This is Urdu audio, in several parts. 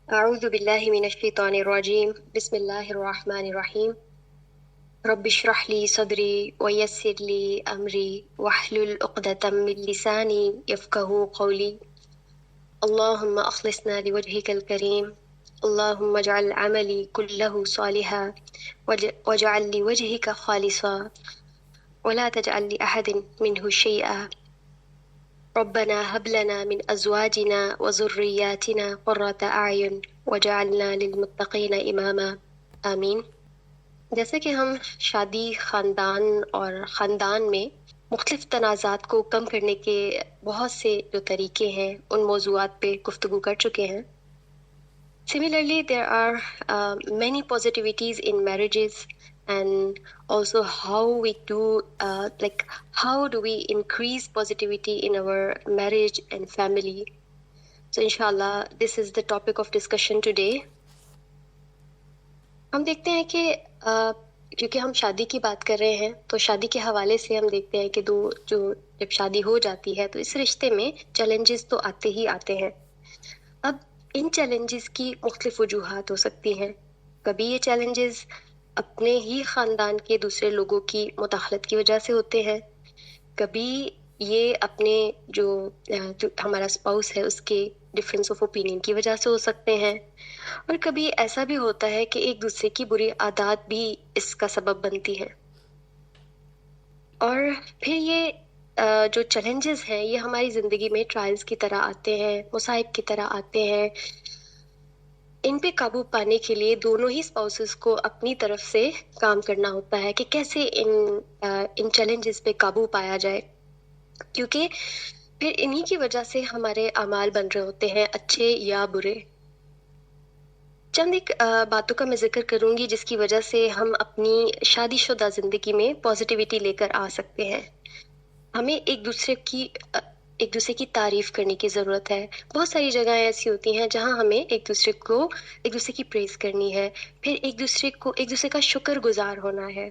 أعوذ بالله من الشيطان الرجيم بسم الله الرحمن الرحيم رب اشرح لي صدري ويسر لي أمري واحلل عقدة من لساني يفقهوا قولي اللهم أخلصنا لوجهك الكريم اللهم اجعل عملي كله صالحا واجعل لوجهك خالصا ولا تجعل لأحد منه شيئا ربنا هب لنا من أزواجنا وذرياتنا قرة أعين وجعلنا للمتقين إماما آمین۔ جیسے کہ ہم شادی خاندان اور خاندان میں مختلف تنازعات کو کم کرنے کے بہت سے جو طریقے ہیں ان موضوعات پہ گفتگو کر چکے ہیں۔ Similarly, there are many positivities in marriages and also how we do how do we increase positivity in our marriage and family. So inshallah, this is the topic of discussion today. ہم دیکھتے ہیں کہ کیونکہ ہم شادی کی بات کر رہے ہیں تو شادی کے حوالے سے ہم دیکھتے ہیں کہ جب شادی ہو جاتی ہے تو اس رشتے میں چیلنجز تو آتے ہی آتے ہیں۔ اب ان چیلنجز کی مختلف وجوہات ہو سکتی ہیں۔ کبھی یہ چیلنجز اپنے ہی خاندان کے دوسرے لوگوں کی مداخلت کی وجہ سے ہوتے ہیں، کبھی یہ اپنے جو ہمارا اسپاؤس ہے اس کے ڈفرینس آف اوپینین کی وجہ سے ہو سکتے ہیں، اور کبھی ایسا بھی ہوتا ہے کہ ایک دوسرے کی بری عادات بھی اس کا سبب بنتی ہیں۔ اور پھر یہ جو چیلنجز ہیں یہ ہماری زندگی میں ٹرائلز کی طرح آتے ہیں، مصائب کی طرح آتے ہیں۔ ان پہ قابو پانے کے لیے دونوں ہی اسپاؤسز کو اپنی طرف سے کام کرنا ہوتا ہے کہ کیسے ان چیلنجز پہ قابو پایا جائے، کیونکہ پھر انہی کی وجہ سے ہمارے اعمال بن رہے ہوتے ہیں، اچھے یا برے۔ چند ایک باتوں کا میں ذکر کروں گی جس کی وجہ سے ہم اپنی شادی شدہ زندگی میں پازیٹیوٹی لے کر آ سکتے ہیں۔ ہمیں ایک دوسرے کی تعریف کرنے کی ضرورت ہے۔ بہت ساری جگہیں ایسی ہوتی ہیں جہاں ہمیں ایک دوسرے کی پریز کرنی ہے، پھر ایک دوسرے کا شکر گزار ہونا ہے۔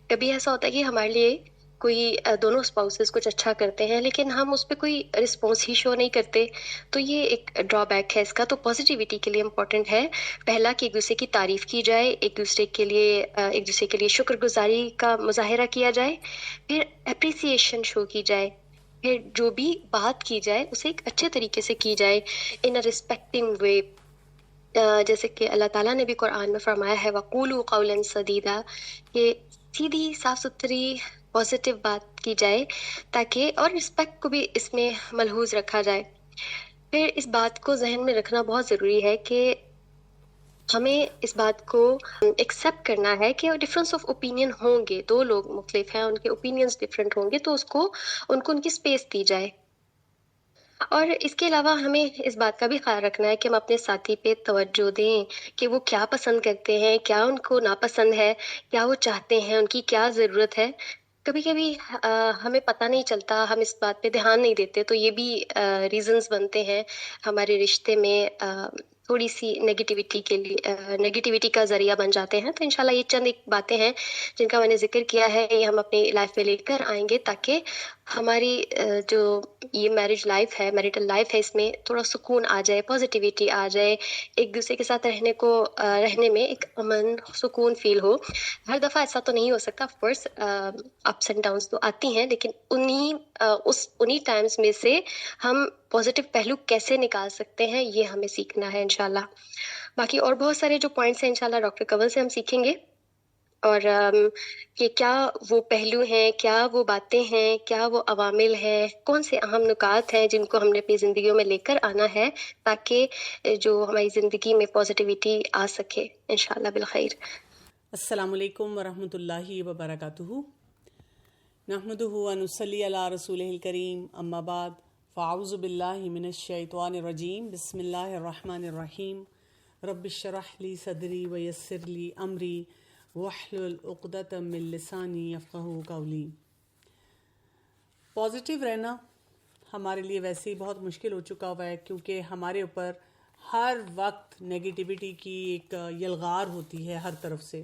کبھی ایسا ہوتا ہے کہ ہمارے لیے کوئی دونوں اسپاؤسز کچھ اچھا کرتے ہیں لیکن ہم اس پہ کوئی رسپانس ہی شو نہیں کرتے، تو یہ ایک ڈرا بیک ہے اس کا۔ تو پازیٹیوٹی کے لیے امپورٹنٹ ہے پہلا کہ ایک دوسرے کی تعریف کی جائے، ایک دوسرے کے لیے شکر گزاری کا مظاہرہ کیا جائے، پھر اپریسیشن شو کی جائے، پھر جو بھی بات کی جائے اسے ایک اچھے طریقے سے کی جائے، ان اے ریسپیکٹنگ وے۔ جیسے کہ اللہ تعالیٰ نے بھی قرآن میں فرمایا ہے وَقُولُوا قَوْلًا سَدِيدًا، کہ سیدھی صاف ستھری پازیٹیو بات کی جائے تاکہ، اور رسپیکٹ کو بھی اس میں ملحوظ رکھا جائے۔ پھر اس بات کو ذہن میں رکھنا بہت ضروری ہے کہ ہمیں اس بات کو ایکسیپٹ کرنا ہے کہ ڈفرینس آف اوپینین ہوں گے، دو لوگ مختلف ہیں، ان کے اوپینینز ڈفرینٹ ہوں گے، تو ان کو ان کی اسپیس دی جائے۔ اور اس کے علاوہ ہمیں اس بات کا بھی خیال رکھنا ہے کہ ہم اپنے ساتھی پہ توجہ دیں کہ وہ کیا پسند کرتے ہیں، کیا ان کو ناپسند ہے، کیا وہ چاہتے ہیں، ان کی کیا ضرورت ہے۔ کبھی کبھی ہمیں پتہ نہیں چلتا، ہم اس بات پہ دھیان نہیں دیتے، تو یہ بھی ریزنز بنتے ہیں ہمارے رشتے میں تھوڑی سی نیگیٹیوٹی کا ذریعہ بن جاتے ہیں۔ تو انشاءاللہ یہ چند ایک باتیں ہیں جن کا میں نے ذکر کیا ہے، یہ ہم اپنی لائف میں لے کر آئیں گے تاکہ ہماری جو یہ میرٹل لائف ہے، اس میں تھوڑا سکون آ جائے، پازیٹیوٹی آ جائے، ایک دوسرے کے ساتھ رہنے میں ایک امن سکون فیل ہو۔ ہر دفعہ ایسا تو نہیں ہو سکتا، of course ups and downs تو آتی ہیں، لیکن انہی ٹائمز میں سے ہم پازیٹیو پہلو کیسے نکال سکتے ہیں یہ ہمیں سیکھنا ہے انشاءاللہ۔ باقی اور بہت سارے جو پوائنٹس ہیں انشاءاللہ ڈاکٹر کنول سے ہم سیکھیں گے، اور کہ کیا وہ پہلو ہیں، کیا وہ باتیں ہیں، کیا وہ عوامل ہیں، کون سے اہم نکات ہیں جن کو ہم نے اپنی زندگیوں میں لے کر آنا ہے تاکہ جو ہماری زندگی میں پازیٹیوٹی آ سکے انشاءاللہ بالخیر۔ السلام علیکم ورحمۃ اللہ وبرکاتہ۔ نحمدہ ونصلی علی رسولہ الکریم، اما بعد، فاعوذ باللہ من الشیطان الرجیم، بسم اللہ الرحمن الرحیم۔ رب اشرح لی صدری ویسر لی امری واحلل عقدۃ من لسانی یفقہوا قولی۔ پازیٹیو رہنا ہمارے لیے ویسے ہی بہت مشکل ہو چکا ہوا ہے، کیونکہ ہمارے اوپر ہر وقت نیگیٹیوٹی کی ایک یلغار ہوتی ہے ہر طرف سے،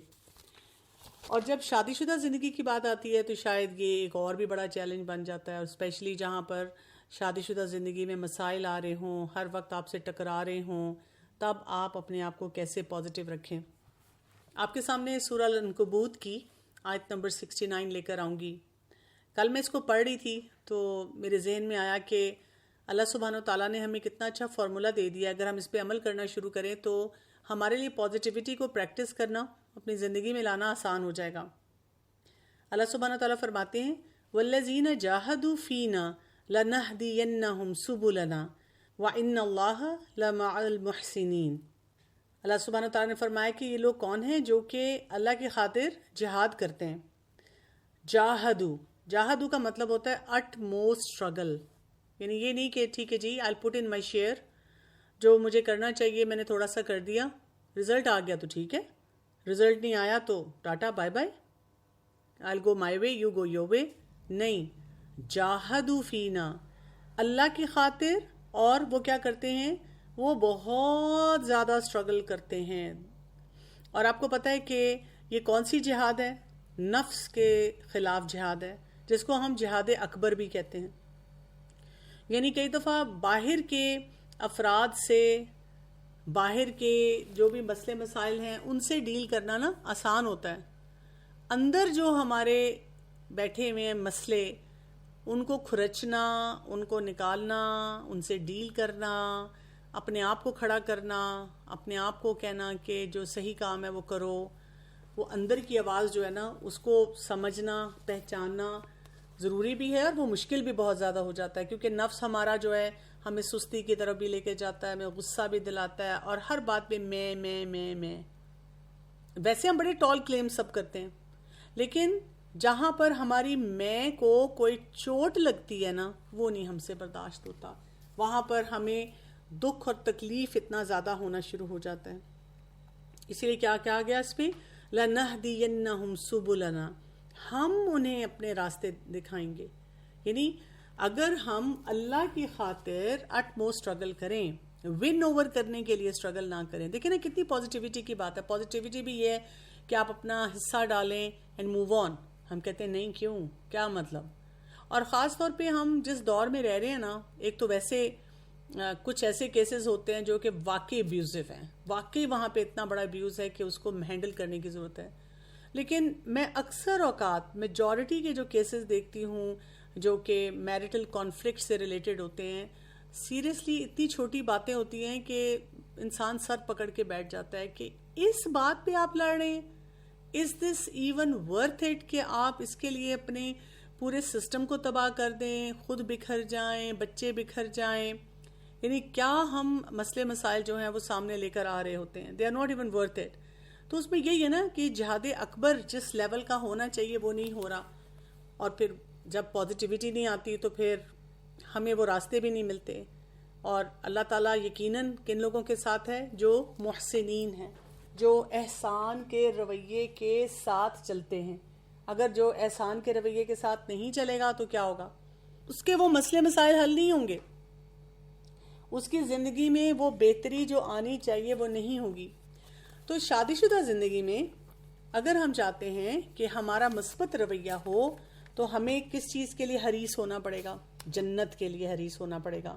اور جب شادی شدہ زندگی کی بات آتی ہے تو شاید یہ ایک اور بھی بڑا چیلنج بن جاتا ہے، اور اسپیشلی جہاں پر شادی شدہ زندگی میں مسائل آ رہے ہوں، ہر وقت آپ سے ٹکرا رہے ہوں، تب آپ اپنے آپ کو کیسے پازیٹیو رکھیں. آپ کے سامنے سورہ العنکبوت کی آیت نمبر 69 لے کر آؤں گی. کل میں اس کو پڑھ رہی تھی تو میرے ذہن میں آیا کہ اللہ سبحانہ و تعالیٰ نے ہمیں کتنا اچھا فارمولہ دے دیا. اگر ہم اس پہ عمل کرنا شروع کریں تو ہمارے لیے پازیٹیوٹی کو پریکٹس کرنا اپنی زندگی میں لانا آسان ہو جائے گا. اللہ سبحانہ و تعالیٰ فرماتے ہیں وَالَّذِينَ جَاهَدُوا فِينَا لَنَهْدِيَنَّهُمْ سُبُلَنَا وَإِنَّ اللَّهَ لَمَعَ الْمُحْسِنِينَ. اللہ سبحانہ و تعالیٰ نے فرمایا کہ یہ لوگ کون ہیں جو کہ اللہ کی خاطر جہاد کرتے ہیں. جاہدو کا مطلب ہوتا ہے اٹ موسٹ اسٹرگل. یعنی یہ نہیں کہ ٹھیک ہے جی آئی پٹ ان مائی شیئر، جو مجھے کرنا چاہیے میں نے تھوڑا سا کر دیا، رزلٹ آ گیا تو ٹھیک ہے، رزلٹ نہیں آیا تو tata bye bye, I go my way you go your way. نہیں، جاہدو فینا، اللہ کی خاطر. اور وہ کیا کرتے ہیں؟ وہ بہت زیادہ اسٹرگل کرتے ہیں. اور آپ کو پتہ ہے کہ یہ کون سی جہاد ہے؟ نفس کے خلاف جہاد ہے، جس کو ہم جہاد اکبر بھی کہتے ہیں. یعنی کئی دفعہ باہر کے افراد سے، باہر کے جو بھی مسئلے مسائل ہیں ان سے ڈیل کرنا نا آسان ہوتا ہے. اندر جو ہمارے بیٹھے ہوئے ہیں مسئلے، ان کو کھرچنا، ان کو نکالنا، ان سے ڈیل کرنا، اپنے آپ کو کھڑا کرنا، اپنے آپ کو کہنا کہ جو صحیح کام ہے وہ کرو، وہ اندر کی آواز جو ہے نا اس کو سمجھنا، پہچاننا ضروری بھی ہے. اور وہ مشکل بھی بہت زیادہ ہو جاتا ہے کیونکہ نفس ہمارا جو ہے ہمیں سستی کی طرف بھی لے کے جاتا ہے، ہمیں غصہ بھی دلاتا ہے، اور ہر بات پہ میں. ویسے ہم بڑے ٹال کلیم سب کرتے ہیں، لیکن جہاں پر ہماری میں کو کوئی چوٹ لگتی ہے نا وہ نہیں ہم سے برداشت ہوتا. وہاں پر ہمیں دکھ اور تکلیف اتنا زیادہ ہونا شروع ہو جاتا ہے. اسی لیے کیا کہا گیا اس پہ لَنَهْدِيَنَّهُمْ سُبُلَنَا، ہم انہیں اپنے راستے دکھائیں گے. یعنی اگر ہم اللہ کی خاطر اٹ موسٹ اسٹرگل کریں، ون اوور کرنے کے لیے اسٹرگل نہ کریں. دیکھیں نا کتنی پازیٹیوٹی کی بات ہے. پازیٹیوٹی بھی یہ ہے کہ آپ اپنا حصہ ڈالیں اینڈ موو آن. ہم کہتے ہیں نہیں، کیوں، کیا مطلب؟ اور خاص طور پہ ہم جس دور میں رہ رہے ہیں نا، ایک تو ویسے کچھ ایسے کیسز ہوتے ہیں جو کہ واقعی ابیوزو ہیں، واقعی وہاں پہ اتنا بڑا ابیوز ہے کہ اس کو ہینڈل کرنے کی ضرورت ہے. لیکن میں اکثر اوقات میجورٹی کے جو کیسز دیکھتی ہوں جو کہ میرٹل کانفلکٹ سے ریلیٹڈ ہوتے ہیں، سیریسلی اتنی چھوٹی باتیں ہوتی ہیں کہ انسان سر پکڑ کے بیٹھ جاتا ہے کہ اس بات پہ آپ لڑ رہے ہیں. از دس ایون ورتھ اٹ کہ آپ اس کے لیے اپنے پورے سسٹم کو تباہ کر دیں، خود بکھر جائیں، بچے بکھر جائیں؟ یعنی کیا ہم مسئلے مسائل جو ہیں وہ سامنے لے کر آ رہے ہوتے ہیں، they are not even worth it. تو اس میں یہی ہے نا کہ جہاد اکبر جس لیول کا ہونا چاہیے وہ نہیں ہو رہا. اور پھر جب پازیٹیوٹی نہیں آتی تو پھر ہمیں وہ راستے بھی نہیں ملتے. اور اللہ تعالیٰ یقیناً کن لوگوں کے ساتھ ہے؟ جو محسنین ہیں، جو احسان کے رویے کے ساتھ چلتے ہیں. اگر جو احسان کے رویے کے ساتھ نہیں چلے گا تو کیا ہوگا؟ اس کے وہ مسئلے مسائل حل نہیں ہوں گے، اس کی زندگی میں وہ بہتری جو آنی چاہیے وہ نہیں ہوگی. تو شادی شدہ زندگی میں اگر ہم چاہتے ہیں کہ ہمارا مثبت رویہ ہو تو ہمیں کس چیز کے لیے حریص ہونا پڑے گا؟ جنت کے لیے حریص ہونا پڑے گا.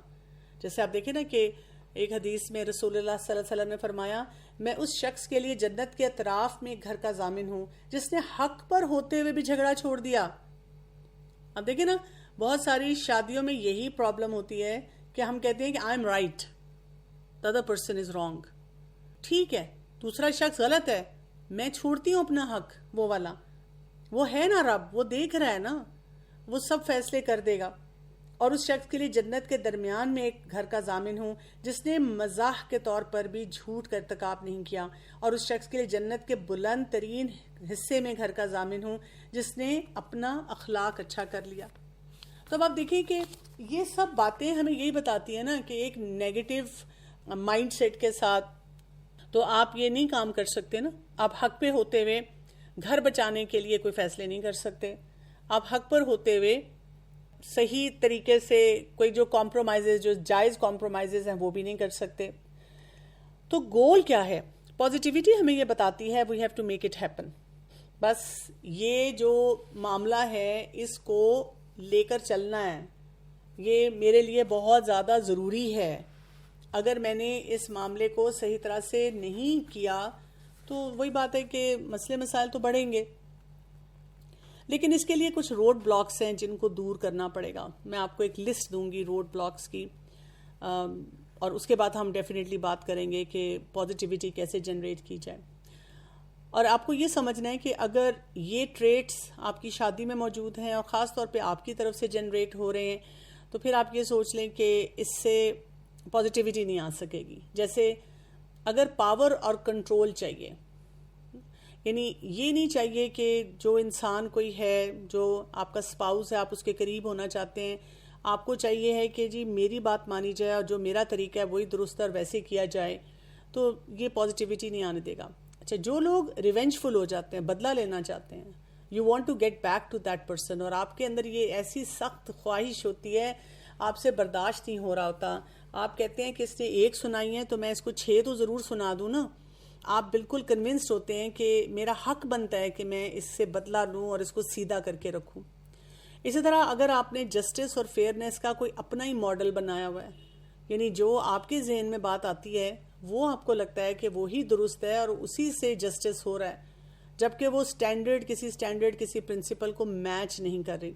جیسے آپ دیکھیں نا کہ ایک حدیث میں رسول اللہ صلی اللہ علیہ وسلم نے فرمایا میں اس شخص کے لیے جنت کے اطراف میں گھر کا ضامن ہوں جس نے حق پر ہوتے ہوئے بھی جھگڑا چھوڑ دیا. اب دیکھیں نا بہت ساری شادیوں میں یہی پرابلم ہوتی ہے کہ ہم کہتے ہیں کہ I am right, the other person is wrong. ٹھیک ہے، دوسرا شخص غلط ہے، میں چھوڑتی ہوں اپنا حق. وہ والا وہ ہے نا رب، وہ دیکھ رہا ہے نا، وہ سب فیصلے کر دے گا. اور اس شخص کے لیے جنت کے درمیان میں ایک گھر کا ضامن ہوں جس نے مزاح کے طور پر بھی جھوٹ کا ارتکاب نہیں کیا. اور اس شخص کے لیے جنت کے بلند ترین حصے میں گھر کا ضامن ہوں جس نے اپنا اخلاق اچھا کر لیا. تو اب آپ دیکھیں کہ یہ سب باتیں ہمیں یہی بتاتی ہیں نا کہ ایک نیگیٹو مائنڈ سیٹ کے ساتھ تو آپ یہ نہیں کام کر سکتے نا. آپ حق پہ ہوتے ہوئے گھر بچانے کے لیے کوئی فیصلے نہیں کر سکتے. آپ حق پر ہوتے ہوئے صحیح طریقے سے کوئی جو کمپرومائزز، جو جائز کمپرومائزز ہیں وہ بھی نہیں کر سکتے. تو گول کیا ہے؟ پازیٹیوٹی ہمیں یہ بتاتی ہے we have to make it happen. بس یہ جو معاملہ ہے اس کو لے کر چلنا ہے، یہ میرے لیے بہت زیادہ ضروری ہے. اگر میں نے اس معاملے کو صحیح طرح سے نہیں کیا تو وہی بات ہے کہ مسئلے مسائل تو بڑھیں گے. لیکن اس کے لیے کچھ روڈ بلاکس ہیں جن کو دور کرنا پڑے گا. میں آپ کو ایک لسٹ دوں گی روڈ بلاکس کی، اور اس کے بعد ہم ڈیفینیٹلی بات کریں گے کہ پازیٹیوٹی کیسے جنریٹ کی جائے. اور آپ کو یہ سمجھنا ہے کہ اگر یہ ٹریٹس آپ کی شادی میں موجود ہیں اور خاص طور پہ آپ کی طرف سے جنریٹ ہو رہے ہیں تو پھر آپ یہ سوچ لیں کہ اس سے پازیٹیوٹی نہیں آ سکے گی. جیسے اگر پاور اور کنٹرول چاہیے، یعنی یہ نہیں چاہیے کہ جو انسان کوئی ہے، جو آپ کا اسپاؤس ہے، آپ اس کے قریب ہونا چاہتے ہیں، آپ کو چاہیے ہے کہ جی میری بات مانی جائے اور جو میرا طریقہ ہے وہی درست اور ویسے کیا جائے، تو یہ پازیٹیوٹی نہیں آنے دے گا. اچھا، جو لوگ ریونجفل ہو جاتے ہیں، بدلہ لینا چاہتے ہیں، you want to get back to that person, اور آپ کے اندر یہ ایسی سخت خواہش ہوتی ہے، آپ سے برداشت نہیں ہو رہا ہوتا، آپ کہتے ہیں کہ اس نے ایک سنائی ہے تو میں اس کو 6 تو ضرور سنا دوں نا. آپ بالکل کنونسڈ ہوتے ہیں کہ میرا حق بنتا ہے کہ میں اس سے بدلہ لوں اور اس کو سیدھا کر کے رکھوں. اسی طرح اگر آپ نے جسٹس اور فیئرنیس کا کوئی اپنا ہی ماڈل بنایا ہوا ہے، یعنی جو آپ کے ذہن میں بات آتی ہے وہ آپ کو لگتا ہے کہ وہی درست ہے اور اسی سے جسٹس ہو رہا ہے، جبکہ وہ اسٹینڈرڈ کسی پرنسپل کو میچ نہیں کر رہی.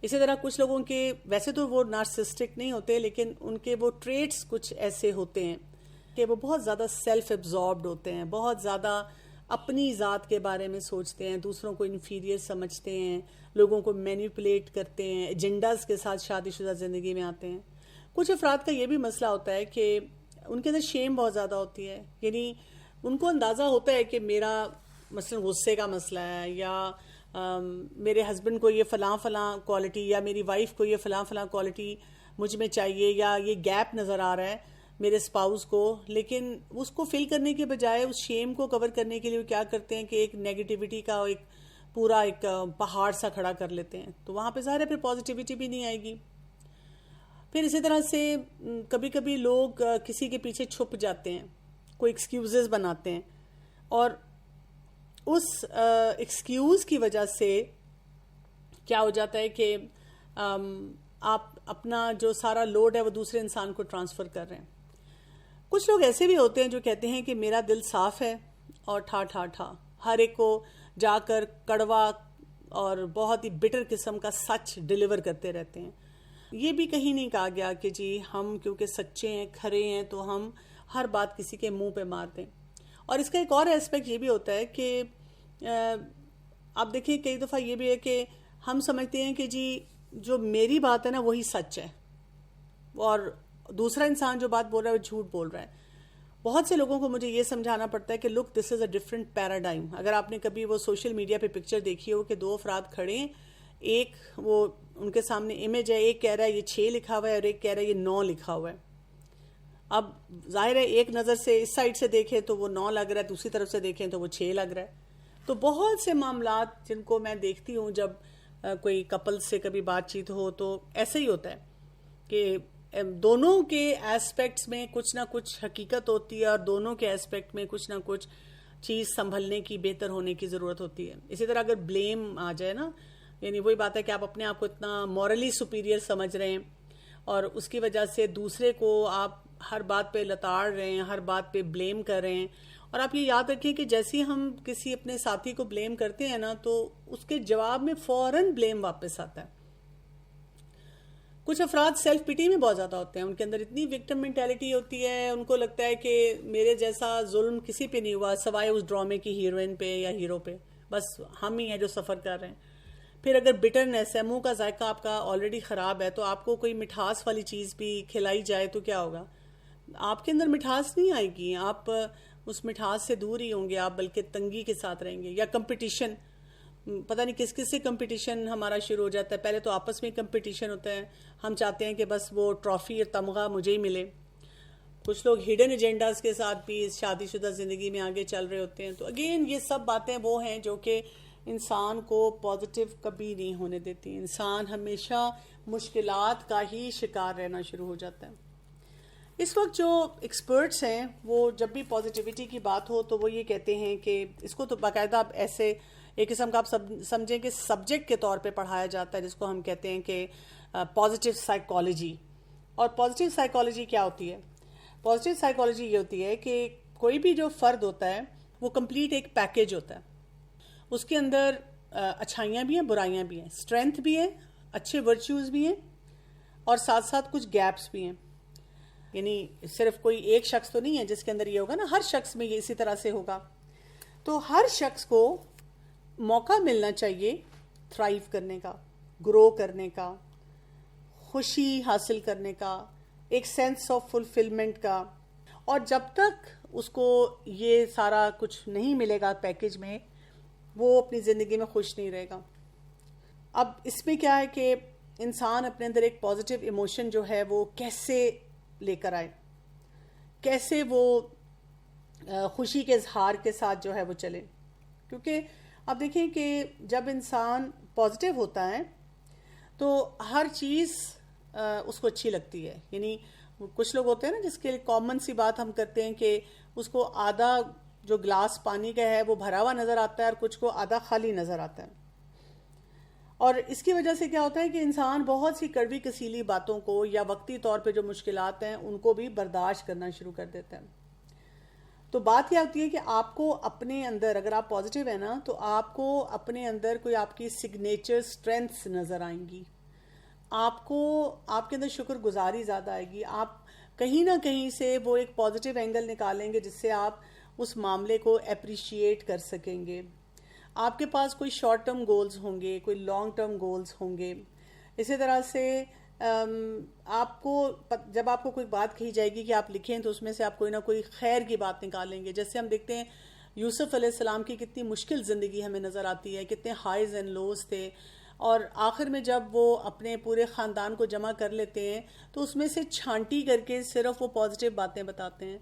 اسی طرح کچھ لوگوں کے، ویسے تو وہ نارسسٹک نہیں ہوتے، لیکن ان کے وہ ٹریٹس کچھ ایسے ہوتے ہیں کہ وہ بہت زیادہ سیلف ایبزاربڈ ہوتے ہیں، بہت زیادہ اپنی ذات کے بارے میں سوچتے ہیں، دوسروں کو انفیریئر سمجھتے ہیں، لوگوں کو مینیپولیٹ کرتے ہیں، ایجنڈاز کے ساتھ شادی شدہ زندگی میں آتے ہیں. کچھ افراد کا یہ بھی مسئلہ ہوتا ہے کہ ان کے اندر شیم بہت زیادہ ہوتی ہے، یعنی ان کو اندازہ ہوتا ہے کہ میرا مثلا غصے کا مسئلہ ہے، یا میرے ہسبینڈ کو یہ فلاں کوالٹی، یا میری وائف کو یہ فلاں کوالٹی مجھ میں چاہیے، یا یہ گیپ نظر آ رہا ہے میرے اسپاؤس کو. لیکن اس کو فل کرنے کے بجائے اس شیم کو کور کرنے کے لیے وہ کیا کرتے ہیں کہ ایک نیگیٹیوٹی کا ایک پورا ایک پہاڑ سا کھڑا کر لیتے ہیں. تو وہاں پہ ظاہر ہے پھر پازیٹیوٹی بھی نہیں آئے گی. پھر اسی طرح سے کبھی کبھی لوگ کسی کے پیچھے چھپ جاتے ہیں، کوئی ایکسکیوزز بناتے ہیں، اور اس ایکسکیوز کی وجہ سے کیا ہو جاتا ہے کہ آپ اپنا جو سارا لوڈ ہے وہ دوسرے انسان کو ٹرانسفر کر رہے ہیں. کچھ لوگ ایسے بھی ہوتے ہیں جو کہتے ہیں کہ میرا دل صاف ہے اور ٹھا ہر ایک کو جا کر کڑوا اور بہت ہی بٹر قسم کا سچ ڈیلیور کرتے رہتے ہیں. یہ بھی کہیں نہیں کہا گیا کہ جی ہم کیونکہ سچے ہیں، کھرے ہیں، تو ہم ہر بات کسی کے منہ پہ مار دیں. اور اس کا ایک اور ایسپیکٹ یہ بھی ہوتا ہے کہ آپ دیکھیں کئی دفعہ یہ بھی ہے کہ ہم سمجھتے ہیں کہ جی جو میری بات ہے نا وہی سچ ہے، اور دوسرا انسان جو بات بول رہا ہے وہ جھوٹ بول رہا ہے. بہت سے لوگوں کو مجھے یہ سمجھانا پڑتا ہے کہ لک دس از اے ڈفرینٹ پیراڈائم. اگر آپ نے کبھی وہ سوشل میڈیا پہ پکچر دیکھی ہو کہ 2 افراد کھڑے ہیں، ایک وہ ان کے سامنے امیج ہے، ایک کہہ رہا ہے یہ 6 لکھا ہوا ہے اور ایک کہہ رہا ہے یہ 9 لکھا ہوا ہے. اب ظاہر ہے ایک نظر سے اس سائڈ سے دیکھیں تو وہ 9 لگ رہا ہے، دوسری طرف سے دیکھیں تو وہ 6 لگ رہا ہے. تو بہت سے معاملات جن کو میں دیکھتی ہوں جب کوئی کپل سے کبھی بات چیت ہو تو ایسے ہی ہوتا ہے کہ دونوں کے ایسپیکٹس میں کچھ نہ کچھ حقیقت ہوتی ہے اور دونوں کے ایسپیکٹ میں کچھ نہ کچھ چیز سنبھلنے کی، بہتر ہونے کی ضرورت ہوتی ہے. اسی طرح اگر بلیم آ جائے نا، یعنی وہی بات ہے کہ آپ اپنے آپ کو اتنا مورلی سپیریئر سمجھ رہے ہیں اور اس کی وجہ سے دوسرے کو آپ ہر بات پہ لتاڑ رہے ہیں، ہر بات پہ بلیم کر رہے ہیں. اور آپ یہ یاد رکھیں کہ جیسے ہم کسی اپنے ساتھی کو بلیم کرتے ہیں نا تو اس کے جواب میں فوراً بلیم واپس آتا ہے. کچھ افراد سیلف پٹی میں بہت زیادہ ہوتے ہیں، ان کے اندر اتنی وکٹم مینٹیلٹی ہوتی ہے، ان کو لگتا ہے کہ میرے جیسا ظلم کسی پہ نہیں ہوا سوائے اس ڈرامے کی ہیروئن پہ یا ہیرو پہ، بس ہم ہی ہیں جو سفر کر رہے ہیں. پھر اگر بٹرنیس ہے، منہ کا ذائقہ آپ کا آلریڈی خراب ہے، تو آپ کو کوئی مٹھاس والی چیز بھی کھلائی جائے تو کیا ہوگا؟ آپ کے اندر مٹھاس نہیں آئے گی، آپ اس مٹھاس سے دور ہی ہوں گے، آپ بلکہ تنگی کے ساتھ رہیں گے. یا کمپٹیشن، پتہ نہیں کس کس سے کمپٹیشن ہمارا شروع ہو جاتا ہے. پہلے تو آپس میں کمپٹیشن ہوتا ہے، ہم چاہتے ہیں کہ بس وہ ٹرافی اور تمغہ مجھے ہی ملے. کچھ لوگ ہڈن ایجنڈاز کے ساتھ بھی اس شادی شدہ زندگی میں آگے چل رہے ہوتے ہیں. تو اگین یہ سب باتیں وہ ہیں جو کہ انسان کو پازیٹیو کبھی نہیں ہونے دیتی. انسان ہمیشہ مشکلات کا ہی شکار رہنا شروع ہو جاتا ہے. اس وقت جو ایکسپرٹس ہیں وہ جب بھی پازیٹیوٹی کی بات ہو تو وہ یہ کہتے ہیں کہ اس کو تو باقاعدہ ایسے ایک قسم کا آپ سمجھیں کہ سبجیکٹ کے طور پہ پڑھایا جاتا ہے، جس کو ہم کہتے ہیں کہ پازیٹیو سائیکالوجی. اور پازیٹیو سائیکالوجی کیا ہوتی ہے؟ پازیٹیو سائیکالوجی یہ ہوتی ہے کہ کوئی بھی جو فرد ہوتا ہے وہ کمپلیٹ ایک پیکیج ہوتا ہے. اس کے اندر اچھائیاں بھی ہیں، برائیاں بھی ہیں، اسٹرینتھ بھی ہے، اچھے ورچوز بھی ہیں، اور ساتھ ساتھ کچھ گیپس بھی ہیں. یعنی صرف کوئی ایک شخص تو نہیں ہے جس کے اندر یہ ہوگا نا، ہر شخص میں یہ اسی طرح سے ہوگا. تو ہر شخص کو موقع ملنا چاہیے تھرائیو کرنے کا، گرو کرنے کا، خوشی حاصل کرنے کا، ایک سینس آف فلفلمنٹ کا. اور جب تک اس کو یہ سارا کچھ نہیں ملے گا پیکیج میں، وہ اپنی زندگی میں خوش نہیں رہے گا. اب اس میں کیا ہے کہ انسان اپنے اندر ایک پازیٹیو ایموشن جو ہے وہ کیسے لے کر آئے، کیسے وہ خوشی کے اظہار کے ساتھ جو ہے وہ چلے. کیونکہ اب دیکھیں کہ جب انسان پازیٹیو ہوتا ہے تو ہر چیز اس کو اچھی لگتی ہے. یعنی کچھ لوگ ہوتے ہیں نا جس کے لیے کامن سی بات ہم کرتے ہیں کہ اس کو آدھا جو گلاس پانی کا ہے وہ بھرا ہوا نظر آتا ہے اور کچھ کو آدھا خالی نظر آتا ہے. اور اس کی وجہ سے کیا ہوتا ہے کہ انسان بہت سی کڑوی کسیلی باتوں کو یا وقتی طور پہ جو مشکلات ہیں ان کو بھی برداشت کرنا شروع کر دیتا ہے. تو بات کیا ہوتی ہے کہ آپ کو اپنے اندر، اگر آپ پازیٹیو ہیں نا، تو آپ کو اپنے اندر کوئی آپ کی سگنیچر اسٹرینتھس نظر آئیں گی. آپ کو آپ کے اندر شکر گزاری زیادہ آئے گی. آپ کہیں نہ کہیں سے وہ ایک پازیٹیو اینگل نکالیں گے جس سے آپ اس معاملے کو اپریشیٹ کر سکیں گے. آپ کے پاس کوئی شارٹ ٹرم گولز ہوں گے، کوئی لانگ ٹرم گولز ہوں گے. اسی طرح سے آپ کو جب آپ کو کوئی بات کہی جائے گی کہ آپ لکھیں تو اس میں سے آپ کوئی نہ کوئی خیر کی بات نکالیں گے. جیسے ہم دیکھتے ہیں یوسف علیہ السلام کی کتنی مشکل زندگی ہمیں نظر آتی ہے، کتنے ہائیز اینڈ لوز تھے، اور آخر میں جب وہ اپنے پورے خاندان کو جمع کر لیتے ہیں تو اس میں سے چھانٹی کر کے صرف وہ پازیٹیو باتیں بتاتے ہیں.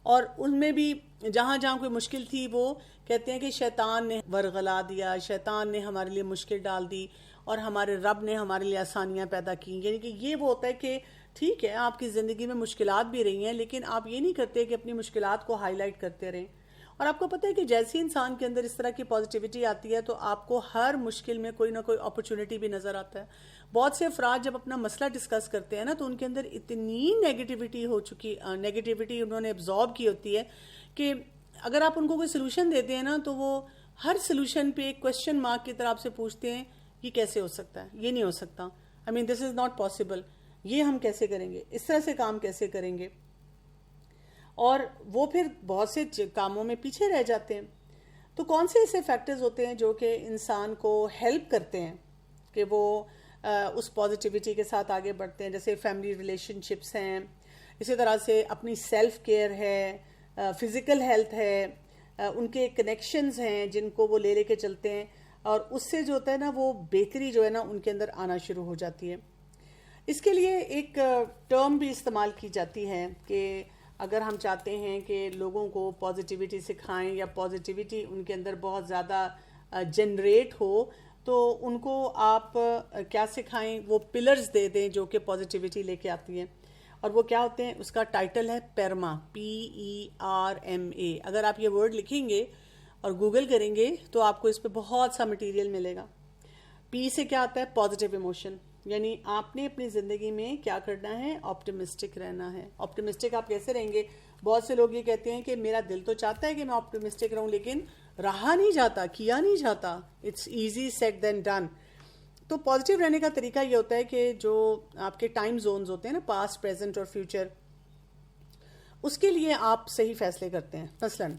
اور ان میں بھی جہاں جہاں کوئی مشکل تھی وہ کہتے ہیں کہ شیطان نے ورغلا دیا، شیطان نے ہمارے لیے مشکل ڈال دی، اور ہمارے رب نے ہمارے لیے آسانیاں پیدا کی. یعنی کہ یہ وہ ہوتا ہے کہ ٹھیک ہے آپ کی زندگی میں مشکلات بھی رہی ہیں، لیکن آپ یہ نہیں کرتے کہ اپنی مشکلات کو ہائی لائٹ کرتے رہیں. اور آپ کو پتہ ہے کہ جیسی انسان کے اندر اس طرح کی پازیٹیوٹی آتی ہے تو آپ کو ہر مشکل میں کوئی نہ کوئی اپرچونٹی بھی نظر آتا ہے. بہت سے افراد جب اپنا مسئلہ ڈسکس کرتے ہیں نا تو ان کے اندر اتنی نیگیٹیوٹی انہوں نے ابزارب کی ہوتی ہے کہ اگر آپ ان کو کوئی سلوشن دیتے ہیں نا تو وہ ہر سلوشن پہ ایک کوشچن مارک کی طرح آپ سے پوچھتے ہیں یہ کیسے ہو سکتا ہے، یہ نہیں ہو سکتا، دس از ناٹ پاسبل، یہ ہم کیسے کریں گے، اس طرح سے کام کیسے کریں گے. اور وہ پھر بہت سے کاموں میں پیچھے رہ جاتے ہیں. تو کون سے ایسے فیکٹرز ہوتے ہیں جو کہ انسان کو ہیلپ کرتے ہیں کہ وہ اس پازیٹیوٹی کے ساتھ آگے بڑھتے ہیں؟ جیسے فیملی ریلیشن شپس ہیں، اسی طرح سے اپنی سیلف کیئر ہے، فزیکل ہیلتھ ہے، ان کے کنیکشنز ہیں جن کو وہ لے کے چلتے ہیں، اور اس سے جو ہوتا ہے نا وہ بہتری جو ہے نا ان کے اندر آنا شروع ہو جاتی ہے. اس کے لیے ایک ٹرم بھی استعمال کی جاتی ہے کہ اگر ہم چاہتے ہیں کہ لوگوں کو پازیٹیوٹی سکھائیں یا پازیٹیوٹی ان کے اندر بہت زیادہ جنریٹ ہو تو ان کو آپ کیا سکھائیں، وہ پلرز دے دیں جو کہ پازیٹیوٹی لے کے آتی ہیں. اور وہ کیا ہوتے ہیں؟ اس کا ٹائٹل ہے پیرما، PERMA. اگر آپ یہ ورڈ لکھیں گے اور گوگل کریں گے تو آپ کو اس پہ بہت سا مٹیریل ملے گا. پی سے کیا آتا ہے؟ Positive emotion. یعنی آپ نے اپنی زندگی میں کیا کرنا ہے؟ آپٹیمسٹک رہنا ہے. آپٹیمسٹک آپ کیسے رہیں گے؟ بہت سے لوگ یہ کہتے ہیں کہ میرا دل تو چاہتا ہے کہ میں آپٹیمسٹک رہوں لیکن رہا نہیں جاتا، کیا نہیں جاتا. It's easy said than done. تو پازیٹیو رہنے کا طریقہ یہ ہوتا ہے کہ جو آپ کے ٹائم زونز ہوتے ہیں نا، پاسٹ، پریزنٹ اور فیوچر، اس کے لیے آپ صحیح فیصلے کرتے ہیں. مثلاً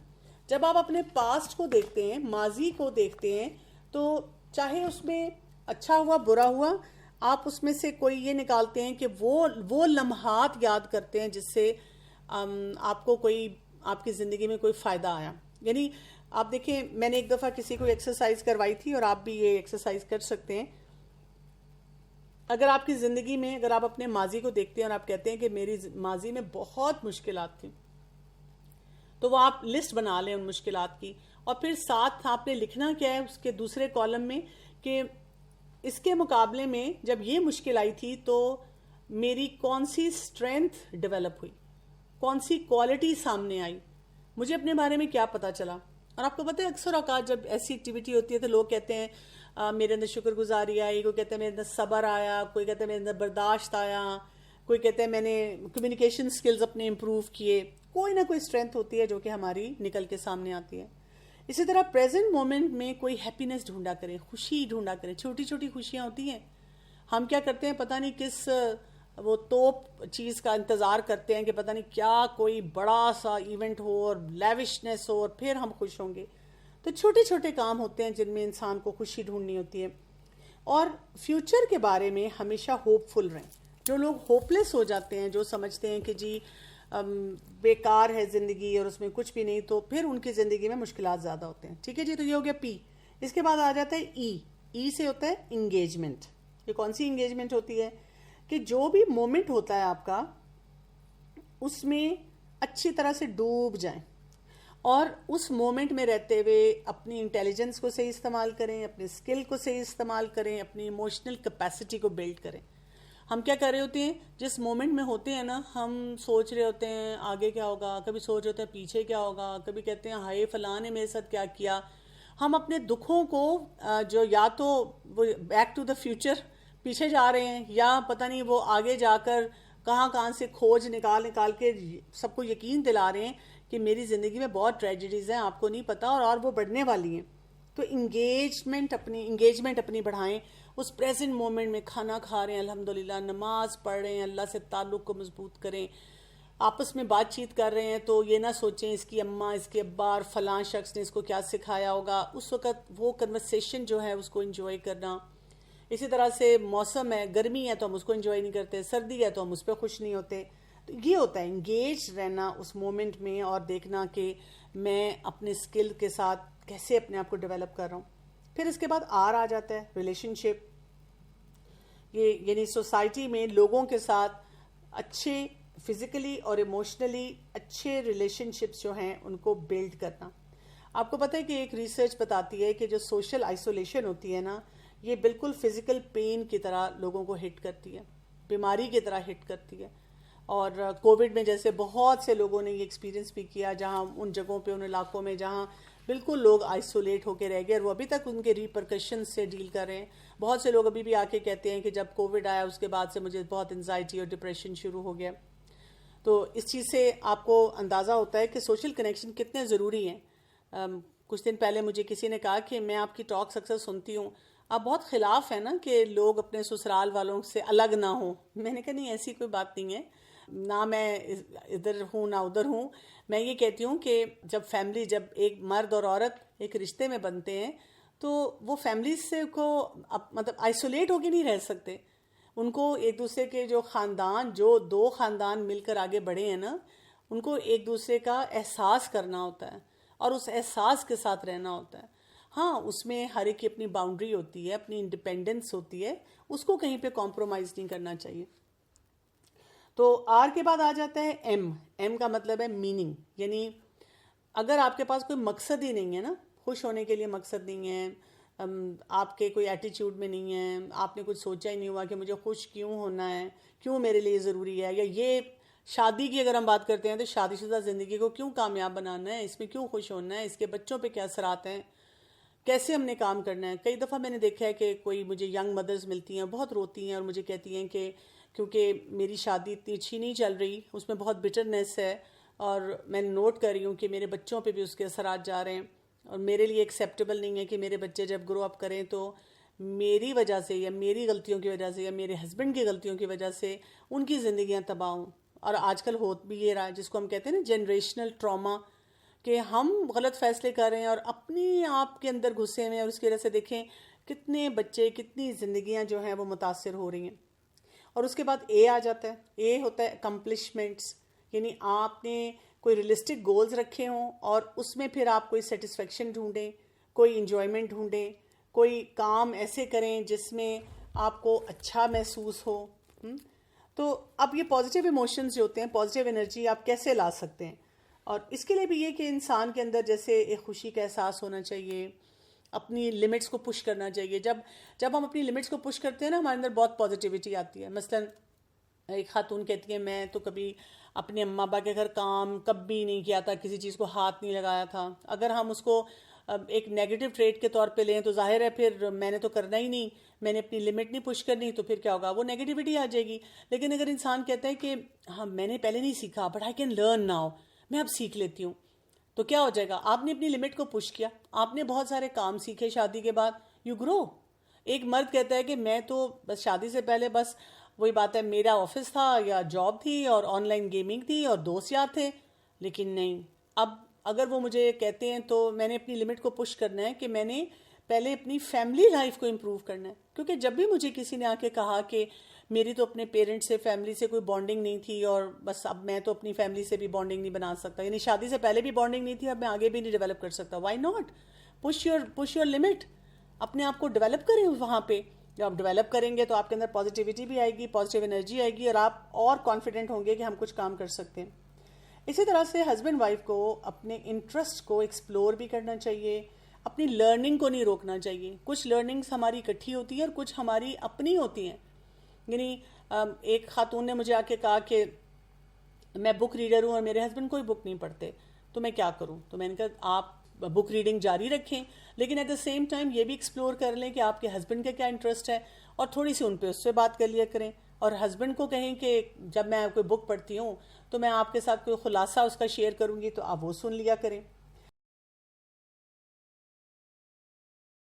جب آپ اپنے پاسٹ کو دیکھتے ہیں، ماضی کو دیکھتے ہیں، تو چاہے اس میں اچھا ہوا برا ہوا، آپ اس میں سے کوئی یہ نکالتے ہیں کہ وہ لمحات یاد کرتے ہیں جس سے آپ کو آپ کی زندگی میں کوئی فائدہ آیا. یعنی آپ دیکھیں، میں نے ایک دفعہ کسی کو ایکسرسائز کروائی تھی اور آپ بھی یہ ایکسرسائز کر سکتے ہیں. اگر آپ کی زندگی میں اگر آپ اپنے ماضی کو دیکھتے ہیں اور آپ کہتے ہیں کہ میری ماضی میں بہت مشکلات تھیں، تو وہ آپ لسٹ بنا لیں ان مشکلات کی، اور پھر ساتھ آپ نے لکھنا کیا ہے اس کے دوسرے کالم میں کہ اس کے مقابلے میں جب یہ مشکل آئی تھی تو میری کون سی اسٹرینتھ ڈیولپ ہوئی، کون سی کوالٹی سامنے آئی، مجھے اپنے بارے میں کیا پتا چلا. اور آپ کو پتہ ہے اکثر اوقات جب ایسی ایکٹیویٹی ہوتی ہے تو لوگ کہتے ہیں میرے اندر شکر گزاری آئی، کوئی کہتا ہے میرے اندر صبر آیا، کوئی کہتا ہے میرے اندر برداشت آیا، کوئی کہتے ہیں میں نے کمیونیکیشن سکلز اپنے امپروو کیے. کوئی نہ کوئی اسٹرینتھ ہوتی ہے جو کہ ہماری نکل کے سامنے آتی ہے. اسی طرح پریزنٹ مومنٹ میں کوئی ہیپینس ڈھونڈا کریں, خوشی ڈھونڈا کریں. چھوٹی چھوٹی خوشیاں ہوتی ہیں, ہم کیا کرتے ہیں پتہ نہیں کس وہ توپ چیز کا انتظار کرتے ہیں کہ پتہ نہیں کیا کوئی بڑا سا ایونٹ ہو اور لیوشنس ہو اور پھر ہم خوش ہوں گے. تو چھوٹے چھوٹے کام ہوتے ہیں جن میں انسان کو خوشی ڈھونڈنی ہوتی ہے. اور فیوچر کے بارے میں ہمیشہ ہوپ فل رہیں. جو لوگ ہوپ لیس ہو جاتے ہیں, جو سمجھتے ہیں کہ جی بیکار ہے زندگی اور اس میں کچھ بھی نہیں, تو پھر ان کی زندگی میں مشکلات زیادہ ہوتے ہیں. ٹھیک ہے جی, تو یہ ہو گیا پی. اس کے بعد آ جاتا ہے ای. ای سے ہوتا ہے انگیجمنٹ. یہ کون سی انگیجمنٹ ہوتی ہے کہ جو بھی مومنٹ ہوتا ہے آپ کا اس میں اچھی طرح سے ڈوب جائیں اور اس مومنٹ میں رہتے ہوئے اپنی انٹیلیجنس کو صحیح استعمال کریں, اپنے اسکل کو صحیح استعمال کریں, اپنی ایموشنل کیپیسٹی کو بلڈ کریں. ہم کیا کر رہے ہوتے ہیں جس مومنٹ میں ہوتے ہیں نا, ہم سوچ رہے ہوتے ہیں آگے کیا ہوگا, کبھی سوچ رہے ہوتے ہیں پیچھے کیا ہوگا, کبھی کہتے ہیں ہائے فلاں نے میرے ساتھ کیا کیا. ہم اپنے دکھوں کو جو یا تو وہ بیک ٹو دا فیوچر پیچھے جا رہے ہیں, یا پتہ نہیں وہ آگے جا کر کہاں سے کھوج نکال کے سب کو یقین دلا رہے ہیں کہ میری زندگی میں بہت ٹریجڈیز ہیں, آپ کو نہیں پتہ, اور وہ بڑھنے والی ہیں. تو انگیجمنٹ اپنی بڑھائیں. اس پریزنٹ مومنٹ میں کھانا کھا رہے ہیں الحمدللہ, نماز پڑھ رہے ہیں, اللہ سے تعلق کو مضبوط کریں, آپس میں بات چیت کر رہے ہیں تو یہ نہ سوچیں اس کی اماں, اس کے ابا اور فلاں شخص نے اس کو کیا سکھایا ہوگا. اس وقت وہ کنورسیشن جو ہے اس کو انجوائے کرنا. اسی طرح سے موسم ہے, گرمی ہے تو ہم اس کو انجوائے نہیں کرتے, سردی ہے تو ہم اس پہ خوش نہیں ہوتے. تو یہ ہوتا ہے انگیج رہنا اس مومنٹ میں اور دیکھنا کہ میں اپنے اسکل کے ساتھ کیسے اپنے آپ کو ڈیولپ کر رہا ہوں. پھر اس کے بعد آر آ جاتا ہے ریلیشن شپ. یہ یعنی سوسائٹی میں لوگوں کے ساتھ اچھے فزیکلی اور ایموشنلی اچھے ریلیشن شپس جو ہیں ان کو بلڈ کرنا. آپ کو پتہ ہے کہ ایک ریسرچ بتاتی ہے کہ جو سوشل آئسولیشن ہوتی ہے نا, یہ بالکل فزیکل پین کی طرح لوگوں کو ہٹ کرتی ہے, بیماری کی طرح ہٹ کرتی ہے. اور کووڈ میں جیسے بہت سے لوگوں نے یہ ایکسپیرینس بھی کیا, جہاں ان جگہوں پہ ان علاقوں میں جہاں بالکل لوگ آئسولیٹ ہو کے رہ گئے, اور وہ ابھی تک ان کے ریپرکشن سے ڈیل کر رہے ہیں. بہت سے لوگ ابھی بھی آ کے کہتے ہیں کہ جب کووڈ آیا اس کے بعد سے مجھے بہت انزائٹی اور ڈپریشن شروع ہو گیا. تو اس چیز سے آپ کو اندازہ ہوتا ہے کہ سوشل کنیکشن کتنے ضروری ہیں. کچھ دن پہلے مجھے کسی نے کہا کہ میں آپ کی ٹاکس اکثر سنتی ہوں, آپ بہت خلاف ہیں نا کہ لوگ اپنے سسرال والوں سے الگ نہ ہوں. میں نے کہا نہیں, ایسی کوئی بات نہیں ہے, نہ میں ادھر ہوں نہ ادھر ہوں. میں یہ کہتی ہوں کہ جب فیملی, جب ایک مرد اور عورت ایک رشتے میں بنتے ہیں تو وہ فیملیز سے کو مطلب آئسولیٹ ہو کے نہیں رہ سکتے. ان کو ایک دوسرے کے جو خاندان, جو دو خاندان مل کر آگے بڑھے ہیں نا, ان کو ایک دوسرے کا احساس کرنا ہوتا ہے اور اس احساس کے ساتھ رہنا ہوتا ہے. ہاں, اس میں ہر ایک کی اپنی باؤنڈری ہوتی ہے, اپنی انڈیپینڈنس ہوتی ہے, اس کو کہیں پہ کمپرومائز نہیں کرنا چاہیے. تو آر کے بعد آ جاتا ہے ایم. ایم کا مطلب ہے میننگ. یعنی اگر آپ کے پاس کوئی مقصد ہی نہیں ہے نا, خوش ہونے کے لیے مقصد نہیں ہے, آپ کے کوئی ایٹیچیوڈ میں نہیں ہے, آپ نے کچھ سوچا ہی نہیں ہوا کہ مجھے خوش کیوں ہونا ہے, کیوں میرے لیے ضروری ہے, یا یہ شادی کی اگر ہم بات کرتے ہیں تو شادی شدہ زندگی کو کیوں کامیاب بنانا ہے, اس میں کیوں خوش ہونا ہے, اس کے بچوں پہ کیا اثرات ہیں, کیسے ہم نے کام کرنا ہے. کئی دفعہ میں نے دیکھا ہے کہ کوئی مجھے ینگ مدرز ملتی ہیں, بہت روتی ہیں اور مجھے کہتی ہیں کہ کیونکہ میری شادی اتنی اچھی نہیں چل رہی, اس میں بہت بٹرنیس ہے, اور میں نوٹ کر رہی ہوں کہ میرے بچوں پہ بھی اس کے اثرات جا رہے ہیں, اور میرے لیے ایکسیپٹیبل نہیں ہے کہ میرے بچے جب گرو اپ کریں تو میری وجہ سے یا میری غلطیوں کی وجہ سے یا میرے ہسبینڈ کی غلطیوں کی وجہ سے ان کی زندگیاں تباہ ہوں. اور آج کل ہو بھی یہ رہا ہے جس کو ہم کہتے ہیں نا جنریشنل ٹراما, کہ ہم غلط فیصلے کر رہے ہیں اور اپنی آپ کے اندر گھسے ہوئے ہیں, اور اس کی وجہ سے دیکھیں کتنے بچے, کتنی زندگیاں جو ہیں وہ متاثر ہو رہی ہیں. اور اس کے بعد اے آ جاتا ہے. اے ہوتا ہے اکمپلشمنٹس. یعنی آپ نے کوئی ریئلسٹک گولز رکھے ہوں اور اس میں پھر آپ کوئی سیٹسفیکشن ڈھونڈیں, کوئی انجوائمنٹ ڈھونڈیں, کوئی کام ایسے کریں جس میں آپ کو اچھا محسوس ہو. تو اب یہ پازیٹیو ایموشنز جو ہوتے ہیں, پازیٹیو انرجی آپ کیسے لا سکتے ہیں؟ اور اس کے لیے بھی یہ کہ انسان کے اندر جیسے ایک خوشی کا احساس ہونا چاہیے, اپنی لمٹس کو پش کرنا چاہیے. جب ہم اپنی لمٹس کو پش کرتے ہیں نا, ہمارے اندر بہت پازیٹیوٹی آتی ہے. مثلاً ایک خاتون کہتی ہے میں تو کبھی اپنے اماں ابا کے گھر کام کبھی نہیں کیا تھا, کسی چیز کو ہاتھ نہیں لگایا تھا. اگر ہم اس کو ایک نیگیٹو ٹریٹ کے طور پہ لیں تو ظاہر ہے پھر میں نے تو کرنا ہی نہیں, میں نے اپنی لمٹ نہیں پش کرنی, تو پھر کیا ہوگا, وہ نیگیٹیوٹی آ جائے گی. لیکن اگر انسان کہتا ہے کہ ہاں میں نے پہلے نہیں سیکھا but I can learn now, میں اب سیکھ لیتی ہوں, تو کیا ہو جائے گا, آپ نے اپنی لمٹ کو پش کیا, آپ نے بہت سارے کام سیکھے شادی کے بعد, یو گرو. ایک مرد کہتا ہے کہ میں تو بس شادی سے پہلے بس وہی بات ہے, میرا آفس تھا یا جاب تھی اور آن لائن گیمنگ تھی اور دوست یار تھے, لیکن نہیں, اب اگر وہ مجھے کہتے ہیں تو میں نے اپنی لمٹ کو پش کرنا ہے کہ میں نے پہلے اپنی فیملی لائف کو امپروو کرنا ہے. کیونکہ جب بھی مجھے کسی نے آ کے کہا کہ میری تو اپنے پیرنٹس سے فیملی سے کوئی بانڈنگ نہیں تھی اور بس اب میں تو اپنی فیملی سے بھی بانڈنگ نہیں بنا سکتا, یعنی شادی سے پہلے بھی بانڈنگ نہیں تھی, اب میں آگے بھی نہیں ڈیولپ کر سکتا, why not push your limit, اپنے آپ کو ڈیولپ کریں وہاں پہ. جب آپ ڈیولپ کریں گے تو آپ کے اندر پازیٹیوٹی بھی آئے گی, پازیٹیو انرجی آئے گی, اور آپ اور کانفیڈنٹ ہوں گے کہ ہم کچھ کام کر سکتے ہیں. اسی طرح سے ہسبینڈ وائف کو اپنے انٹرسٹ کو ایکسپلور بھی کرنا چاہیے, اپنی لرننگ کو نہیں روکنا چاہیے. کچھ لرننگز ہماری اکٹھی ہوتی ہیں اور کچھ ہماری اپنی ہوتی ہیں. یعنی ایک خاتون نے مجھے آ کے کہا کہ میں بک ریڈر ہوں اور میرے ہسبینڈ کوئی بک نہیں پڑھتے, تو میں کیا کروں. تو میں نے کہا آپ بک ریڈنگ جاری رکھیں, لیکن ایٹ دا سیم ٹائم یہ بھی ایکسپلور کر لیں کہ آپ کے ہسبینڈ کا کیا انٹرسٹ ہے, اور تھوڑی سی ان پہ اس سے بات کر لیا کریں. اور ہسبینڈ کو کہیں کہ جب میں کوئی بک پڑھتی ہوں تو میں آپ کے ساتھ کوئی خلاصہ اس کا شیئر کروں گی تو آپ وہ سن لیا کریں.